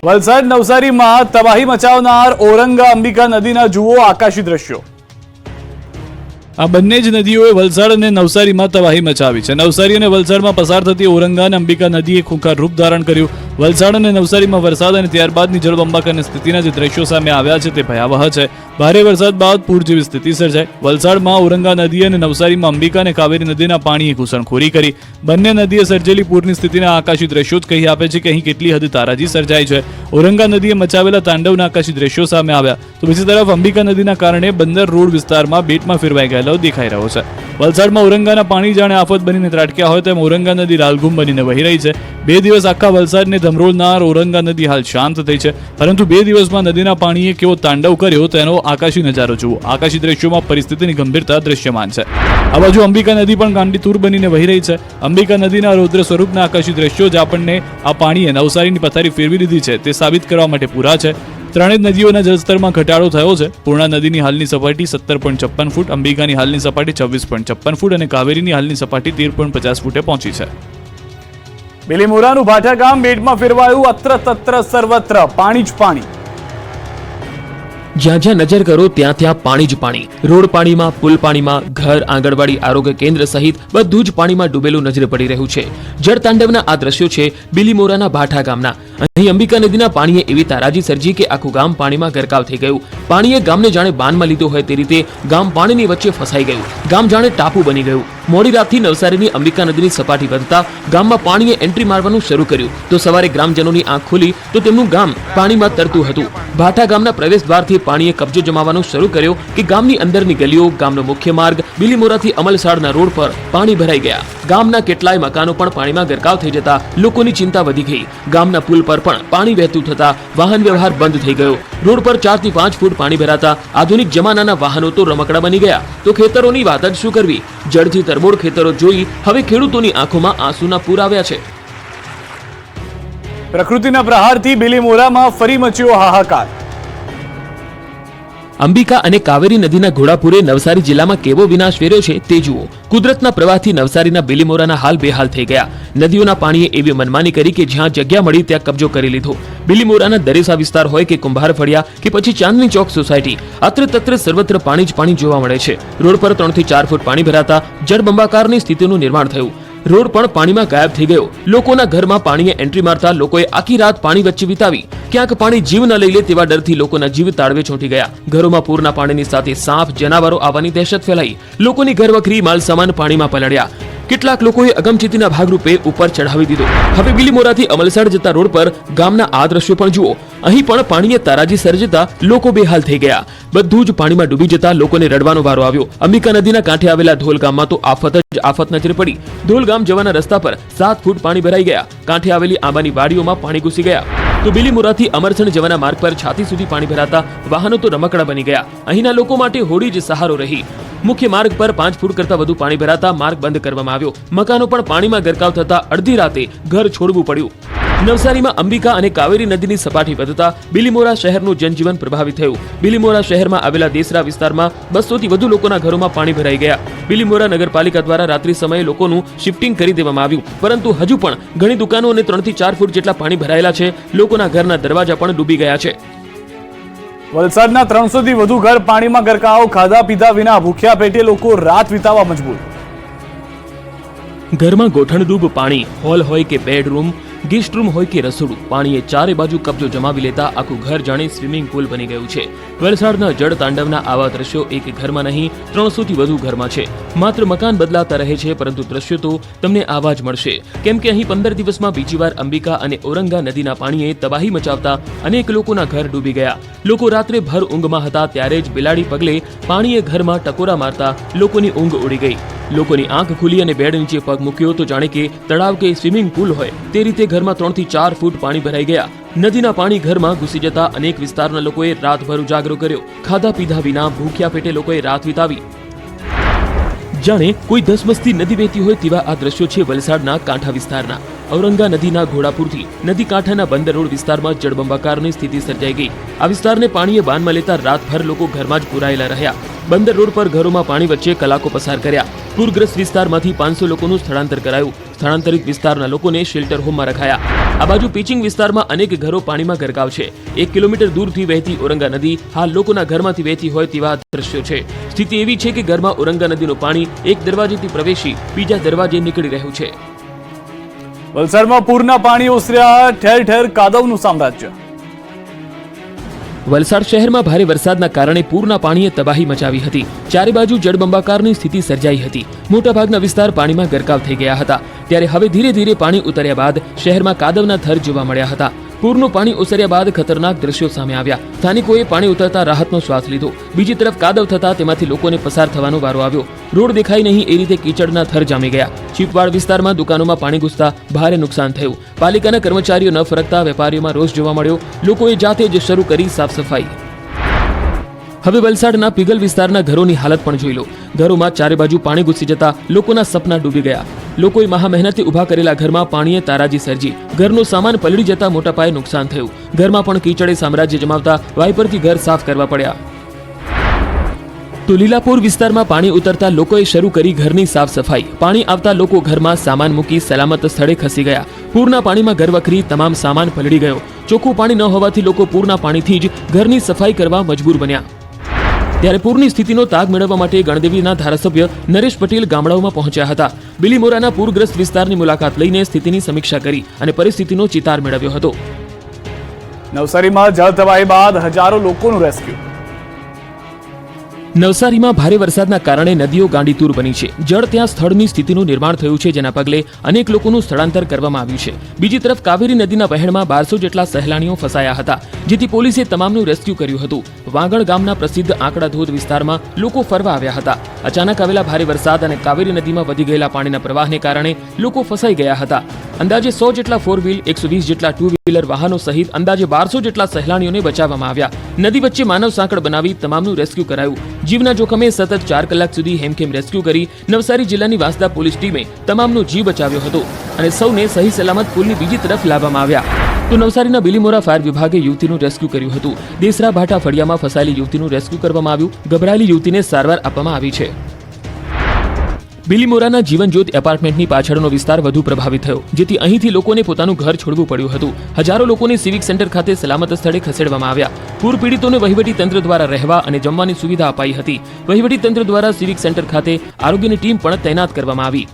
વલસાડ નવસારીમાં તબાહી મચાવનાર ઔરંગા અંબિકા નદીના જુઓ આકાશી દ્રશ્યો। આ બંને જ નદીઓએ વલસાડ અને નવસારીમાં તબાહી મચાવી છે। નવસારી અને વલસાડમાં પસાર થતી ઔરંગા અને અંબિકા નદીએ ખૂંખાર રૂપ ધારણ કર્યું। વલસાડ અને નવસારીમાં વરસાદ અને ત્યારબાદની જળબંબાકારની સ્થિતિના જે દ્રશ્યો સામે આવ્યા છે તે ભયાવહ છે। ભારે વરસાદ બાદ પૂર જેવી સ્થિતિ સર્જાઈ। વલસાડમાં ઔરંગા નદી અને નવસારીમાં અંબિકા અને કાવેરી નદીના પાણીએ ઘૂસણખોરી કરી। બંને નદીએ સર્જેલી પૂરની સ્થિતિના આકાશી દ્રશ્યો જ કહી આપે છે કે અહીં કેટલી હદ તારાજી સર્જાઈ છે। ઔરંગા નદીએ મચાવેલા તાંડવના આકાશી દ્રશ્યો સામે આવ્યા તો બીજી તરફ અંબિકા નદીના કારણે બંદર રોડ વિસ્તારમાં બેટમાં ફેરવાઈ ગયેલો દેખાઈ રહ્યો છે। વલસાડમાં ઔરંગાના પાણી જાણે આફત બનીને ત્રાટક્યા હોય તેમ ઔરંગા નદી લાલઘુમ બનીને વહી રહી છે। 2 દિવસ આખા વલસાડને ધમરોળનાર ઔરંગા નદી હાલ શાંત થઈ છે, પરંતુ 2 દિવસમાં નદીના પાણીએ કેવો તાંડવ કર્યો તેનો આકાશી નજારો જુઓ। આકાશી દ્રશ્યોમાં પરિસ્થિતિની ગંભીરતા દ્રશ્યમાન છે। આ બાજુ અંબિકા નદી પણ ગાંડીતુર બનીને વહી રહી છે। અંબિકા નદીના રૌદ્ર સ્વરૂપના આકાશી દ્રશ્યો જ આપણને આ પાણીએ નવસારીની પથારી ફેરવી દીધી છે તે સાબિત કરવા માટે પૂરા છે। ત્રણેય નદીઓના જળસ્તરમાં ઘટાડો થયો છે। પૂર્ણા નદીની હાલની સપાટી 17.56 ફૂટ, અંબિકાની હાલની સપાટી 26.56 ફૂટ અને કાવેરીની હાલની સપાટી 13.50 ફૂટે પહોંચી છે। બિલીમોરાનું ભાઠા ગામ બેટમાં ફેરવાયું, અત્ર તત્ર સર્વત્ર પાણી જ પાણી। જ્યાં જ્યાં નજર કરો ત્યાં ત્યાં પાણી જ પાણી। રોડ પાણીમાં, પુલ પાણીમાં, ઘર, આંગણવાડી, આરોગ્ય કેન્દ્ર સહિત બધું જ પાણીમાં ડૂબેલું નજરે પડી રહ્યું છે। જળતાંડવના આ દ્રશ્યો છે બિલીમોરાના ભાઠા ગામના। અહીં અંબિકા નદીના પાણીએ એવી તારાજી સર્જી કે આખું ગામ પાણીમાં ગરકાવ થઈ ગયું। પાણીએ ગામને જાણે બાનમાં લીધો હોય તે રીતે ગામ પાણીની વચ્ચે ફસાઈ ગયું। ગામ જાણે ટાપુ બની ગયું। મોડી રાતથી નવસારીની અંબિકા નદીની સપાટી વધતા ગામમાં પાણીએ એન્ટ્રી મારવાનું શરૂ કર્યું તો સવારે ગ્રામજનોની આંખ ખુલી તો તેમનું ગામ પાણીમાં તરતું હતું। ભાઠા ગામના પ્રવેશ દ્વારથી પાણીએ કબજો જમાવવાનું શરૂ કર્યો કે ગામની અંદરની ગલીઓ, ગામનો મુખ્ય માર્ગ બિલીમોરાથી અમલસાડના રોડ પર પાણી ભરાઈ ગયા। ગામના કેટલાય મકાનો પણ પાણીમાં ગરકાવ થઈ જતા લોકોની ચિંતા વધી ગઈ। ગામના પુલ પર પણ પાણી વહેતું થતા વાહન વ્યવહાર બંધ થઈ ગયો। રોડ પર 4 થી 5 ફૂટ પાણી ભરાતા આધુનિક જમાનાના વાહનો તો રમકડા બની ગયા તો ખેતરોની વાત જ શું કરવી। જળથી તરબોળ ખેતરો જોઈ હવે ખેડૂતોની આંખોમાં આંસુના પૂર આવ્યા છે। પ્રકૃતિના પ્રહારથી બિલીમોરામાં ફરી મચ્યો હાહાકાર। અંબિકા અને કાવેરી નદીના ઘોડાપુરે નવસારી જિલ્લામાં કેવો વિનાશ વેર્યો છે તે જુઓ। કુદરતના પ્રવાહથી નવસારીના બિલીમોરાના હાલ બેહાલ થઈ ગયા। નદીઓના પાણીએ એવી મનમાની કરી કે જ્યાં જગ્યા મળી ત્યાં કબજો કરી લીધો। બિલીમોરાના દરેસા વિસ્તાર હોય કે કુંભાર ફળિયા કે પછી ચાંદની ચોક સોસાયટી, અત્ર તત્ર સર્વત્ર પાણી જ પાણી જોવા મળે છે। રોડ પર 3 થી 4 ફૂટ પાણી ભરાતા જળબંબાકારની સ્થિતિનું નિર્માણ થયું। રોડ પણ પાણીમાં ગાયબ થઈ ગયો। લોકોના ઘરમાં પાણીએ એન્ટ્રી મારતા લોકોએ આખી રાત પાણી વચ્ચે વિતાવી। ક્યાંક પાણી જીવ ન લઈ લે તેવા ડરથી લોકોના જીવ તાળવે ચોંટી ગયા। ઘરોમાં પૂરના પાણીની સાથે સાપ, જનાવરો આવવાની દહેશત ફેલાઈ। લોકોની ઘરવખરી, માલ સામાન પાણીમાં પલળ્યા। કેટલાક લોકોએ અગમચેતીના ભાગરૂપે ઉપર ચઢાવી દીધો। હવે બિલીમોરાથી અમલસાડ જતા રોડ પર ગામના આ દ્રશ્યો પણ જુઓ। અહીં પણ પાણીએ તારાજી સર્જતા લોકો બેહાલ થઈ ગયા। બધું જ પાણીમાં ડૂબી જતા લોકોને રડવાનો વારો આવ્યો। અંબિકા નદીના કાંઠે આવેલા ધોલ ગામમાં તો આફત જ આફત નજરે પડી। ધોલ ગામ જવાના રસ્તા પર 7 ફૂટ પાણી ભરાઈ ગયા। કાંઠે આવેલી આંબાની વાડીઓમાં પાણી ઘૂસી ગયા તો બિલીમોરાથી અમરસણ જવાના માર્ગ પર છાતી સુધી પાણી ભરાતા વાહનો તો રમકડા બની ગયા। અહીંના લોકો માટે હોડી જ સહારો રહી। મુખ્ય માર્ગ પર 5 ફૂટ કરતા વધુ પાણી ભરાતા માર્ગ બંધ કરવામાં આવ્યો। મકાનો પણ પાણીમાં ગરકાવ થતા અડધી રાતે ઘર છોડવું પડ્યું। નવસારીમાં અંબિકા અને કાવેરી નદીની સપાટી વધતા બિલીમોરા શહેરનું જનજીવન પ્રભાવિત થયું। બિલીમોરા શહેરમાં આવેલા દેસરા વિસ્તારમાં 200 થી વધુ લોકોના ઘરોમાં પાણી ભરાઈ ગયા। બિલીમોરા નગરપાલિકા દ્વારા રાત્રિ સમયે લોકોનું શિફ્ટિંગ કરી દેવામાં આવ્યું, પરંતુ હજુ પણ ઘણી દુકાનો અને 3 થી 4 ફૂટ જેટલા પાણી ભરાયેલા છે। લોકોના ઘરના દરવાજા પણ ડૂબી ગયા છે। વલસાડના 300 થી વધુ ઘર પાણીમાં ગરકાવ। ખાધા પીધા વિના ભૂખ્યા પેટે લોકો રાત વિતાવવા મજબૂર। ઘરમાં ગોઠણડૂબ પાણી, હોલ હોય કે બેડરૂમ, ગેસ્ટ રૂમ હોય કે રસોડું, પાણીએ ચારે બાજુ કબજો જમાવી લેતા આખું ઘર જાણે સ્વિમિંગ પુલ બની ગયું છે। વલસાડના જળ તાંડવના આવા દ્રશ્યો એક ઘરમાં નહીં 300 થી વધુ ઘરમાં છે। માત્ર મકાન બદલાતા રહે છે, પરંતુ દ્રશ્યો તો તમને આવા જ મળશે, કેમ કે અહીં 15 દિવસમાં બીજી વાર અંબિકા અને ઔરંગા નદીના પાણીએ તબાહી મચાવતા અનેક લોકોના ઘર ડૂબી ગયા। લોકો રાત્રે ભર ઊંઘમાં હતા ત્યારે જ બિલાડી પગલે પાણીએ ઘરમાં ટકોરા મારતા લોકોની ઊંઘ ઉડી ગઈ। લોકોની આંખ ખુલી અને બેડ નીચે પગ મૂક્યો તો જાણે કે તળાવ કે સ્વિમિંગ પુલ હોય તે રીતે ઘરમાં 3 થી 4 ફૂટ પાણી ભરાઈ ગયા। નદીના પાણી ઘરમાં ઘૂસી જતા અનેક વિસ્તારના લોકોએ રાતભર ઉજાગરો કર્યો। ખાધા પીધા વિના ભૂખ્યા પેટે લોકોએ રાત વિતાવી। જાણે કોઈ ધસમસતી નદી વહેતી હોય તેવા આ દ્રશ્યો છે વલસાડના કાંઠા વિસ્તારના। ઔરંગા નદીના ઘોડાપુરથી નદી કાંઠાના બંદર રોડ વિસ્તારમાં જળબંબાકારની સ્થિતિ સર્જાઈ ગઈ। આ વિસ્તારને પાણીએ બાનમાં લેતા રાતભર લોકો ઘરમાં જ પુરાયેલા રહ્યા। બંદર રોડ પર ઘરોમાં પાણી વચ્ચે કલાકો પસાર કર્યા। પૂરગ્રસ્ત વિસ્તારમાંથી 500 લોકોનું સ્થળાંતર કરાયું। સ્થળાંતરિત વિસ્તારના લોકોને શેલ્ટર હોમમાં રખાયા। આ બાજુ પિચિંગ વિસ્તારમાં અનેક ઘરો પાણીમાં ગરકાવ છે. 1 કિલોમીટર દૂરથી વહેતી ઓરંગા નદી હાલ લોકોના ઘરમાંથી વહેતી હોય તેવા દ્રશ્યો છે. સ્થિતિ એવી છે કે ઘરમાં ઓરંગા નદીનું પાણી એક દરવાજેથી પ્રવેશી બીજા દરવાજે નીકળી રહ્યું છે. વલસાડમાં પૂરના પાણી ઓસર્યા, ઠેર ઠેર કાદવનું સામ્રાજ્ય. વલસાડ શહેરમાં ભારે વરસાદના કારણે પૂરના પાણીએ તબાહી મચાવી હતી. ચારે બાજુ જળબંબાકારની સ્થિતિ સર્જાઈ હતી. મોટાભાગના વિસ્તાર પાણીમાં ગરકાવ થઈ ગયા હતા. ત્યારે હવે ધીરે ધીરે પાણી ઉતર્યા બાદ શહેરમાં કાદવના થર જોવા મળ્યા હતા. પૂરનું પાણી ઓસર્યા બાદ ખતરનાક દ્રશ્યો સામે આવ્યા. સ્થાનિકોએ પાણી ઉતરતા રાહતનો શ્વાસ લીધો. બીજી તરફ કાદવ થતા તેમાંથી લોકોને પસાર થવાનો વારો આવ્યો. રોડ દેખાય નહીં એ રીતે કીચડના થર જામી ગયા. ચીપવાડ વિસ્તારમાં દુકાનોમાં પાણી ઘૂસતા ભારે નુકસાન થયું. પાલિકાના કર્મચારીઓ ન ફરકતા વેપારીઓમાં રોષ જોવા મળ્યો. લોકોએ જાતે જ શરૂ કરી સાફ સફાઈ. હવે વલસાડના પીગલ વિસ્તારના ઘરોની હાલત પણ જોઈ લો. ઘરોમાં ચારે બાજુ પાણી ઘૂસી જતા લોકોના સપના ડૂબી ગયા. લોકોએ મહા મહેનતે ઉભા કરેલા ઘરમાં પાણીએ તારાજી સર્જી. ઘરનો સામાન પલળી જતા મોટા પાયે નુકસાન થયું. ઘરમાં પણ કીચડે સામ્રાજ્ય જમાવતા વાઇપરથી ઘર સાફ કરવા પડ્યા. તો લીલાપુર વિસ્તારમાં પાણી ઉતરતા લોકોએ શરૂ કરી ઘરની સાફ સફાઈ. પાણી આવતા લોકો ઘરમાં સામાન મૂકી સલામત સ્થળે ખસી ગયા. પૂરના પાણીમાં ઘર વખરી તમામ સામાન પલળી ગયો. ચોખ્ખું પાણી ન હોવાથી લોકો પૂરના પાણીથી જ ઘરની સફાઈ કરવા મજબૂર બન્યા. ત્યારે પૂરની સ્થિતિનો તાગ મેળવવા માટે ગણદેવીના ધારાસભ્ય નરેશ પટેલ ગામડાઓમાં પહોંચ્યા હતા. બિલીમોરાના પૂરગ્રસ્ત વિસ્તારની મુલાકાત લઈને સ્થિતિની સમીક્ષા કરી અને પરિસ્થિતિનો ચિતાર મેળવ્યો હતો. નવસારીમાં જળ તબાહી બાદ હજારો લોકોનું રેસ્ક્યુ. નવસારીમાં ભારે વરસાદના કારણે નદીઓ ગાંડીતુર બની છે. જળ ત્યાં સ્થળની સ્થિતિનું નિર્માણ થયું છે, જેના પગલે અનેક લોકોનું સ્થળાંતર કરવામાં આવ્યું છે. બીજી તરફ કાવેરી નદીના વહેણમાં 1200 જેટલા સહેલાણીઓ ફસાયા હતા, જેથી પોલીસે તમામનું રેસ્ક્યુ કર્યું હતું. વાગણ ગામના પ્રસિદ્ધ આંકડા ધોધ વિસ્તારમાં લોકો ફરવા આવ્યા હતા. અચાનક આવેલા ભારે વરસાદ અને કાવેરી નદીમાં વધી ગયેલા પાણીના પ્રવાહને કારણે લોકો ફસાઈ ગયા હતા. અંદાજે 100 જેટલા 4 વ્હીલ, 120 જેટલા 2 વ્હીલર વાહનો સહિત અંદાજે 1200 જેટલા સહેલાણીઓને બચાવવામાં આવ્યા. નદી વચ્ચે માનવ સાંકળ બનાવી તમામનું રેસ્ક્યુ કરાયું. જીવના જોખમે સતત 4 કલાક સુધી હેમખેમ રેસ્ક્યુ કરી નવસારી જિલ્લાની વાંસદા પોલીસ ટીમે તમામનો જીવ બચાવ્યો હતો અને સૌને સહી સલામત પુલની બીજી તરફ લાવવામાં આવ્યા. તો નવસારીના બિલીમોરા ફાયર વિભાગે યુવતીનું રેસ્ક્યુ કર્યું હતું. દેસરા ભાટા ફળિયામાં ફસાયેલી યુવતીનું રેસ્ક્યુ કરવામાં આવ્યું. ગભરાયેલી યુવતીને સારવાર આપવામાં આવી છે. બિલીમોરાના જીવનજ્યોત એપાર્ટમેન્ટની પાછળનો વિસ્તાર વધુ પ્રભાવિત થયો, જેથી અહીંથી લોકોને પોતાનું ઘર છોડવું પડ્યું હતું. હજારો લોકોને સિવિક સેન્ટર ખાતે સલામત સ્થળે ખસેડવામાં આવ્યા. પૂર પીડિતોને વહીવટી તંત્ર દ્વારા રહેવા અને જમવાની સુવિધા અપાઈ હતી. વહીવટી તંત્ર દ્વારા સિવિક સેન્ટર ખાતે આરોગ્યની ટીમ પણ તૈનાત કરવામાં આવી.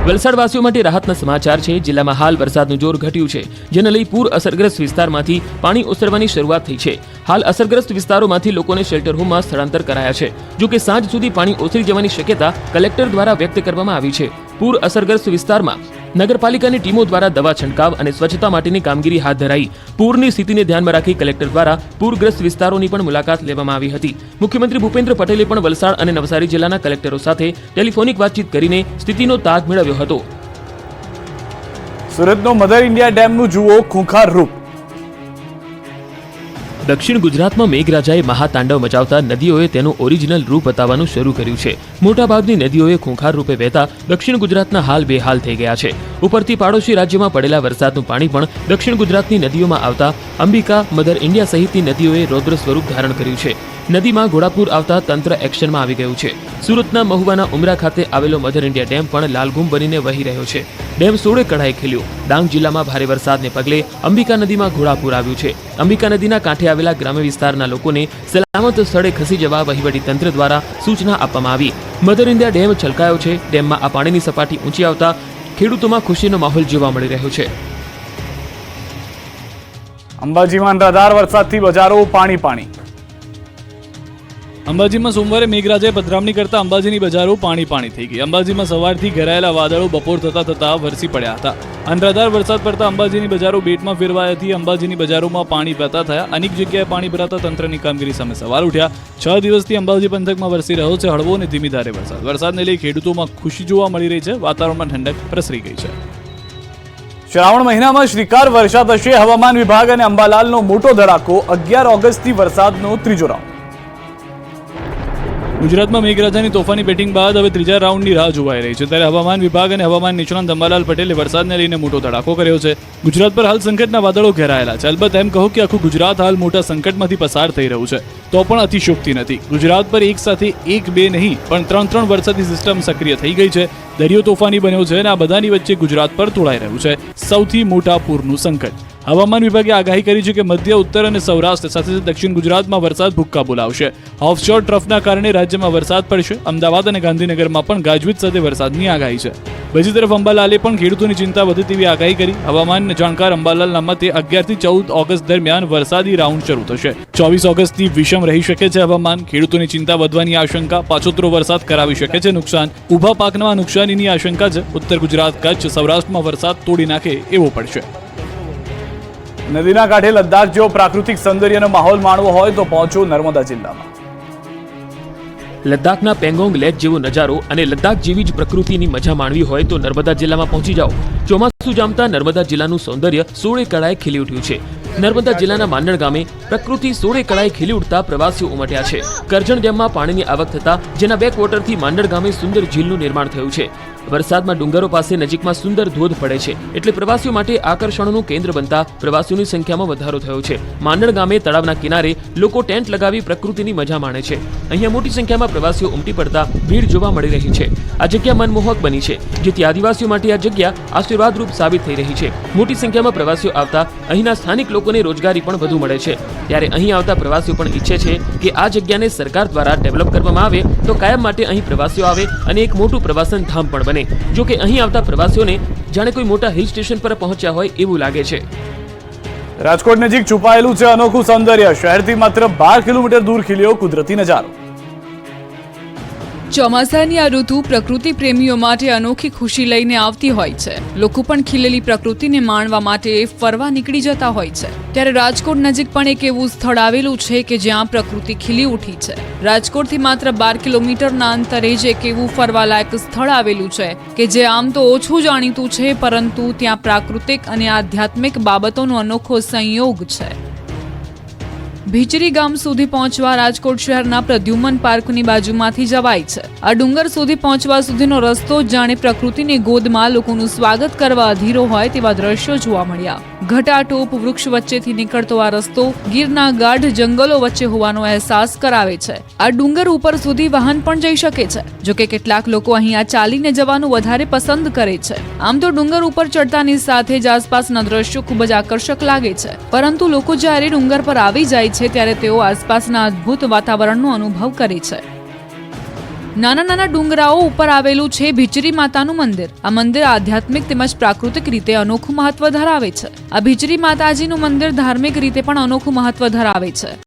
વલસાડવાસીઓ માટે રાહતના સમાચાર છે. જિલ્લામાં હાલ વરસાદનું જોર ઘટ્યું છે, જેને લઈ પૂર અસરગ્રસ્ત વિસ્તારમાંથી પાણી ઓસરવાની શરૂઆત થઈ છે. હાલ અસરગ્રસ્ત વિસ્તારોમાંથી લોકોને શેલ્ટર હોમમાં સ્થળાંતર કરાયા છે. જો કે સાંજ સુધી પાણી ઓસરી જવાની શક્યતા કલેક્ટર દ્વારા વ્યક્ત કરવામાં આવી છે. પૂર અસરગ્રસ્ત વિસ્તારમાં નગરપાલિકાની ટીમો દ્વારા દવા છંટકાવ અને સ્વચ્છતા માટેની કામગીરી હાથ ધરાઈ. પૂરની સ્થિતિને ધ્યાનમાં રાખી કલેક્ટર દ્વારા પૂરગ્રસ્ત વિસ્તારોની પણ મુલાકાત લેવામાં આવી હતી. મુખ્યમંત્રી ભૂપેન્દ્ર પટેલે પણ વલસાડ અને નવસારી જિલ્લાના કલેક્ટરો સાથે ટેલિફોનિક વાતચીત કરીને સ્થિતિનો તાગ મેળવ્યો હતો. સુરતનો મધર ઇન્ડિયા ડેમનું જુઓ ખૂંખાર રૂપ. દક્ષિણ ગુજરાતમાં મેઘરાજાએ મહાતાંડવ મચાવતા નદીઓએ તેનું ઓરિજિનલ રૂપ બતાવવાનું શરૂ કર્યું છે. મોટાભાગની નદીઓએ ખૂંખાર રૂપે વહેતા દક્ષિણ ગુજરાતના હાલ બેહાલ થઈ ગયા છે. ઉપરથી પાડોશી રાજ્યમાં પડેલા વરસાદનું પાણી પણ દક્ષિણ ગુજરાતની નદીઓમાં આવતા અંબિકા, મધર ઇન્ડિયા સહિતની નદીઓએ રૌદ્ર સ્વરૂપ ધારણ કર્યું છે. નદીમાં ઘોડાપૂર આવતા તંત્ર એક્શનમાં આવી ગયું છે. સુરતના મહુવાના ઉમરા ખાતે આવેલો મધર ઇન્ડિયા ડેમ પણ લાલઘુમ બનીને વહી રહ્યો છે. ડેમ 16 કઢાએ ખીલ્યો. ડાંગ જિલ્લામાં ભારે વરસાદને પગલે અંબિકા નદીમાં ઘોડાપૂર આવ્યું છે. અંબિકા નદીના કાંઠે આવેલા ગ્રામ્ય વિસ્તારના લોકોને સલામત સ્થળે ખસી જવા વહીવટી તંત્ર દ્વારા સૂચના આપવામાં આવી. મધર ઇન્ડિયા ડેમ છલકાયો છે. ડેમમાં આ પાણીની સપાટી ઊંચી આવતા ખેડૂતોમાં ખુશીનો માહોલ જોવા મળી રહ્યો છે. અંબાજીમાં અનરાધાર વરસાદથી બજારો પાણી. અંબાજીમાં સોમવારે મેઘરાજાએ પધરામણી કરતા અંબાજીની બજારો પાણી થઈ ગઈ. અંબાજીમાં સવારથી ઘેરાયેલા વાદળો બપોર થતા વરસી પડ્યા હતા. અનરાધાર વરસાદ પડતા અંબાજીની બજારો બેટમાં ફેરવાઈ હતી. અંબાજીની બજારોમાં પાણી વહેતા થયા. અનેક જગ્યાએ પાણી ભરાતા તંત્રની કામગીરી સામે સવાલ ઉઠ્યા. 6 દિવસથી અંબાજી પંથકમાં વરસી રહ્યો છે હળવો અને ધીમી ધારે વરસાદ. વરસાદને લઈ ખેડૂતોમાં ખુશી જોવા મળી રહી છે. વાતાવરણમાં ઠંડક પ્રસરી ગઈ છે. શ્રાવણ મહિનામાં શ્રીકાર વર્ષા થશે. હવામાન વિભાગ અને અંબાલાલનો મોટો ધડાકો. 11 ઓગસ્ટથી વરસાદનો ત્રીજો રાઉન્ડ. ગુજરાતમાં મેઘરાજાની તોફાની બેટિંગ બાદ હવે ત્રીજા રાઉન્ડની રાહ જોવાઈ રહી છે, ત્યારે હવામાન વિભાગ અને હવામાન નિષ્ણાંત અંબાલાલ પટેલે વરસાદને લઈને મોટો ધડાકો કર્યો છે. ગુજરાત પર હાલ સંકટના વાદળો ઘેરાયેલા છે. અલબત્ત એમ કહો કે આખું ગુજરાત હાલ મોટા સંકટમાંથી પસાર થઈ રહ્યું છે, તો પણ અતિશયોક્તિ નથી. ગુજરાત પર એક સાથે એક બે નહીં પણ ત્રણ વરસાદી સિસ્ટમ સક્રિય થઈ ગઈ છે. દરિયો તોફાની બન્યો છે અને આ બધાની વચ્ચે ગુજરાત પર તોળાઈ રહ્યું છે સૌથી મોટા પૂરનું સંકટ. હવામાન વિભાગે આગાહી કરી છે કે મધ્ય, ઉત્તર અને સૌરાષ્ટ્ર સાથે દક્ષિણ ગુજરાતમાં વરસાદ ભૂક્કા બોલાવશે. ઓફશોર ટ્રફના કારણે રાજ્યમાં વરસાદ પડશે. અમદાવાદ અને ગાંધીનગરમાં પણ ગાજવીજ સાથે વરસાદની આગાહી છે. બીજી તરફ અંબાલાલે પણ ખેડૂતોની ચિંતા વધે તેવી આગાહી કરી. હવામાન જાણકાર અંબાલાલના મતે 11 થી 14 ઓગસ્ટ દરમિયાન વરસાદી રાઉન્ડ શરૂ થશે. 24 ઓગસ્ટથી વિષમ રહી શકે છે હવામાન. ખેડૂતોની ચિંતા વધવાની આશંકા. પાછોતરો વરસાદ કરાવી શકે છે નુકસાન. ઊભા પાકમાં નુકસાનીની આશંકા છે. ઉત્તર ગુજરાત, કચ્છ, સૌરાષ્ટ્રમાં વરસાદ તોડી નાખે એવો પડશે. નદીના કાંઠે લદ્દાખ જેવો પ્રાકૃતિક સૌંદર્યનો માહોલ માણવો હોય તો પહોંચો નર્મદા જિલ્લામાં. લદ્દાખના પેંગોંગ લેક જેવો નજારો અને લદ્દાખ જેવી જ પ્રકૃતિની મજા માણવી હોય તો નર્મદા જિલ્લામાં પહોંચી જાઓ. ચોમાસું જામતા નર્મદા જિલ્લાનું સૌંદર્ય સોળે કળાએ ખીલી ઉઠ્યું છે. નર્મદા જિલ્લાના માંડણ ગામે પ્રકૃતિ સોળે કળાએ ખીલી ઉઠતા પ્રવાસીઓ ઉમટ્યા છે. કરજણ ડેમમાં પાણીની આવક થતા જેના બેકવોટરથી માંડણ ગામે સુંદર ઝીલનું નિર્માણ થયું છે. વરસાદમાં ડુંગરો પાસે નજીકમાં સુંદર ધોધ પડે છે, એટલે પ્રવાસીઓ માટે આકર્ષણનું કેન્દ્ર બનતા પ્રવાસીઓની સંખ્યામાં વધારો થયો છે. માંડણ ગામે તળાવના કિનારે લોકો ટેન્ટ લગાવી પ્રકૃતિની મજા માણે છે. અહીંયા મોટી સંખ્યામાં પ્રવાસીઓ ઉમટી પડતા ભીડ જોવા મળી રહી છે. આ જગ્યા મનમોહક બની છે, જેથી આદિવાસીઓ માટે આ જગ્યા આશીર્વાદરૂપ સાબિત થઈ રહી છે. મોટી સંખ્યામાં પ્રવાસીઓ આવતા અહીંના સ્થાનિક લોકોને રોજગારી પણ વધુ મળે છે. ત્યારે અહીં આવતા પ્રવાસીઓ પણ ઈચ્છે છે કે આ જગ્યાને સરકાર દ્વારા ડેવલપ કરવામાં આવે તો કાયમ માટે અહીં પ્રવાસીઓ આવે અને એક મોટું પ્રવાસન ધામ પણ બને. જો કે અહીં આવતા પ્રવાસીઓને જાણે કોઈ મોટા હિલ સ્ટેશન પર પહોંચ્યા હોય એવું લાગે છે. રાજકોટ નજીક છુપાયેલું છે અનોખું સૌંદર્ય. શહેરથી માત્ર 12 કિલોમીટર દૂર ખીલ્યો કુદરતી નજારો. ચોમાસાની આ ઋતુ પ્રકૃતિ પ્રેમીઓ માટે અનોખી ખુશી લઈને આવતી હોય છે. લોકો પણ ખીલેલી પ્રકૃતિને માણવા માટે ફરવા નીકળી જતા હોય છે. ત્યારે રાજકોટ નજીક પણ એક એવું સ્થળ આવેલું છે કે જ્યાં પ્રકૃતિ ખીલી ઉઠી છે. રાજકોટથી માત્ર 12 કિલોમીટરના અંતરે જ એક એવું ફરવાલાયક સ્થળ આવેલું છે કે જે આમ તો ઓછું જાણીતું છે, પરંતુ ત્યાં પ્રાકૃતિક અને આધ્યાત્મિક બાબતોનો અનોખો સંયોગ છે. ભીચરી ગામ સુધી પહોંચવા રાજકોટ શહેરના પ્રદ્યુમન પાર્કની બાજુમાંથી જવાય છે. આ ડુંગર સુધી પહોંચવા સુધીનો રસ્તો જાણે પ્રકૃતિની ગોદમાં લોકોનું સ્વાગત કરવા અધીરો હોય તેવા દ્રશ્યો જોવા મળ્યા. ઘટાટોપ વૃક્ષ વચ્ચેથી નીકળતો આ રસ્તો ગીરના ગાઢ જંગલો વચ્ચે હોવાનો અહેસાસ કરાવે છે. આ ડુંગર ઉપર સુધી વાહન પણ જઈ શકે છે. જોકે કેટલાક લોકો અહીંયા ચાલીને જવાનું વધારે પસંદ કરે છે. આમ તો ડુંગર ઉપર ચડતાની સાથે જ આસપાસના દ્રશ્યો ખૂબ જ આકર્ષક લાગે છે, પરંતુ લોકો જ્યારે ડુંગર પર આવી જાય છે ત્યારે તેઓ આસપાસના અદ્ભુત વાતાવરણનો અનુભવ કરે છે. નાના નાના ડુંગરાઓ ઉપર આવેલું છે ભીચરી માતાનું મંદિર. આ મંદિર આધ્યાત્મિક તેમજ પ્રાકૃતિક રીતે અનોખું મહત્વ ધરાવે છે. આ ભીચરી માતાજીનું મંદિર ધાર્મિક રીતે પણ અનોખું મહત્વ ધરાવે છે.